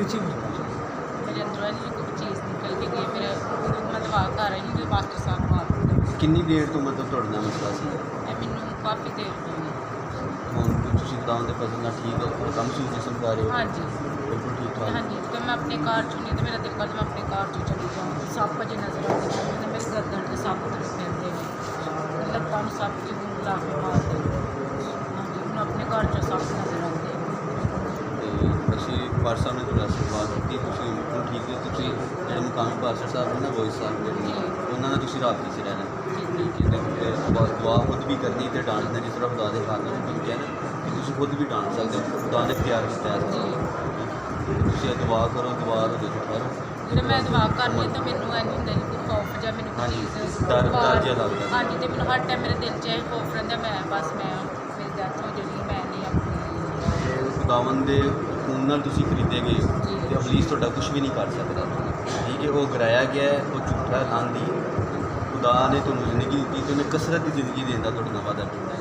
ਉੱਚੀ ਬੋਲੋ। मेरे अंदरों नहीं कोई चीज़ निकल के गई मेरे मैं दवा कर रही हूँ मास्टर साहब मार दिंਦੇ ਕਿੰਨੀ ਦੇਰ ਤੋਂ ਮਤਲਬ ਤੁਹਾਡੇ ਨਾਲ ਮਸਲਾ ਸੀ? ਮੈਨੂੰ ਕਾਫੀ ਦੇਰ ਤੋਂ ਹੀ। ਹੁਣ ਤੁਸੀਂ ਬਤਾਉਂ ਦੇ ਫਸਲ ਨਾਲ ਠੀਕ ਹੋ, ਕੰਮ ਸੀ ਜਿਸਮ ਕਰ ਰਹੇ ਹੋ? ਹਾਂਜੀ ਬਿਲਕੁਲ ਠੀਕ ਠਾਕ। ਹਾਂਜੀ तो मैं अपने कार चुनी तो मेरा दिल कर मैं अपने कार चो चली जाऊँ सप जो नजर आते हैं मेरे गर्दन से सप तुर पैंते हैं लत्तां नूं सप च ला के मारते हाँ जी मैं अपने घर चो सप नजर आते हैं। ਤੇ ਅਸੀਂ ਪਾਰਸਾ ਸਾਹਿਬ ਨੇ ਤੁਹਾਡਾ ਸਵਾਲ ਕੀਤੀ, ਤੁਸੀਂ ਬਿਲਕੁਲ ਠੀਕ ਹੋ। ਤੁਸੀਂ ਜਿਹੜੇ ਮੁਕਾਮੀ ਪਾਰਸਾ ਸਾਹਿਬ ਨੇ ਨਾ ਵੋਇਸ ਸਾਹਿਬ ਜਿਹੜੇ ਨੇ ਉਹਨਾਂ ਨਾਲ ਤੁਸੀਂ ਰਾਬਤੇ 'ਚ ਰਹਿਣਾ ਠੀਕ ਹੈ। ਦੁਆ ਖੁਦ ਵੀ ਕਰਨੀ ਤੇ ਡਾਂਟਣਾ, ਜਿਸ ਤਰ੍ਹਾਂ ਖੁਦਾ ਦੇ ਖਾਨੇ ਨੇ ਤੁਹਾਨੂੰ ਕਿਹਾ ਨਾ ਕਿ ਤੁਸੀਂ ਖੁਦ ਵੀ ਡਾਂਟ ਸਕਦੇ ਹੋ, ਖੁਦਾ ਨੇ ਪਿਆਰ ਕੀਤਾ ਹੈ। ਤੁਸੀਂ ਦੁਆ ਕਰੋ, ਦੁਆ ਦੇ ਵਿੱਚ ਠਹਿਰੋ। ਜਦੋਂ ਮੈਂ ਦਵਾ ਕਰਨੀ ਤਾਂ ਮੈਨੂੰ ਐਂ ਨਹੀਂ ਹੁੰਦਾ ਜੀ ਕੋਈ ਖੌਫ ਜਾਂ ਮੈਨੂੰ ਕੋਈ ਚੀਜ਼ ਡਰ ਜਿਹਾ ਲੱਗਦਾ। ਹਾਂਜੀ ਤੇ ਮੈਨੂੰ ਹਰ ਟਾਈਮ ਮੇਰੇ ਦਿਲ 'ਚ ਇਹ ਖੌਫ ਰਹਿੰਦਾ ਮੈਂ ਬਸ ਮੈਂ ਮੇਰੀ ਡੈਥ ਹੋ ਜਾਣੀ ਮੈਂ ਨਹੀਂ ਆਪਣੀ ਖੁਦਾਵੰਦ ਦੇ ਖੂਨ ਨਾਲ ਤੁਸੀਂ ਖਰੀਦੇ ਗਏ ਤੇ ਅਬਲੀਸ ਤੁਹਾਡਾ ਕੁਝ ਵੀ ਨਹੀਂ ਕਰ ਸਕਦਾ ਠੀਕ ਹੈ। ਉਹ ਗਰਾਇਆ ਗਿਆ ਹੈ, ਉਹ ਝੂਠਾ ਲਾਂਦੀ। ਖੁਦਾ ਨੇ ਤੁਹਾਨੂੰ ਜ਼ਿੰਦਗੀ ਦਿੱਤੀ ਤੇ ਉਹਨੇ ਕਸਰਤ ਦੀ ਜ਼ਿੰਦਗੀ ਦੇਣ ਦਾ ਤੁਹਾਡੇ ਨਾਲ ਵਾਅਦਾ ਕੀਤਾ।